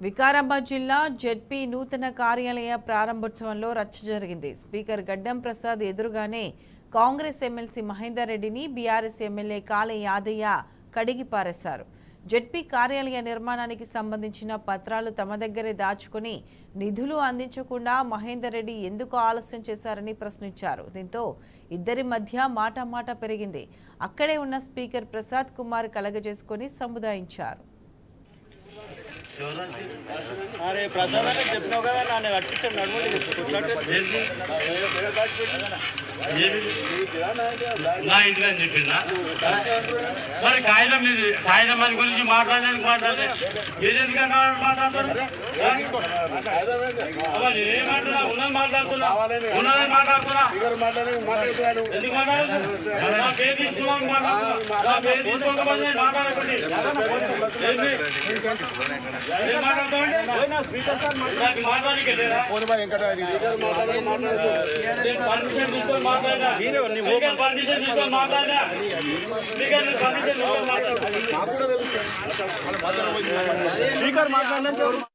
వికారాబాద్ జిల్లా జెడ్పీ నూతన కార్యాలయ ప్రారంభోత్సవంలో రచ్చ జరిగింది. స్పీకర్ గడ్డం ప్రసాద్ ఎదురుగానే కాంగ్రెస్ ఎమ్మెల్సీ మహేందర్ రెడ్డిని బీఆర్ఎస్ ఎమ్మెల్యే కాళే యాదయ్య కడిగి పారేశారు. జెడ్పీ కార్యాలయ నిర్మాణానికి సంబంధించిన పత్రాలు తమ దగ్గరే దాచుకుని నిధులు అందించకుండా మహేందర్ రెడ్డి ఎందుకు ఆలస్యం చేశారని ప్రశ్నించారు. దీంతో ఇద్దరి మధ్య మాటామాట పెరిగింది. అక్కడే ఉన్న స్పీకర్ ప్రసాద్ కుమార్ కలగజేసుకుని సముదాయించారు. अरे प्रसाद ने చెప్పినా కదా నానే అట్టించాను నడుముడి నా ఇంటికి అని చెప్పిందా మరి కాగితం ఇది కాగితం మంది గురించి మాట్లాడడానికి ఏదెందుకన్నా మాట్లాడతారు ఏమంటున్నా ఉన్నది మాట్లాడుతున్నా ఉన్నది మాట్లాడుతున్నా ఎందుకు మాట్లాడుతున్నా నా పేరు తీసుకున్నాను మాట్లాడుతున్నా నా పేరు తీసుకోకపోతే మాట్లాడకండి స్పీకర్ మాట్లాడారు.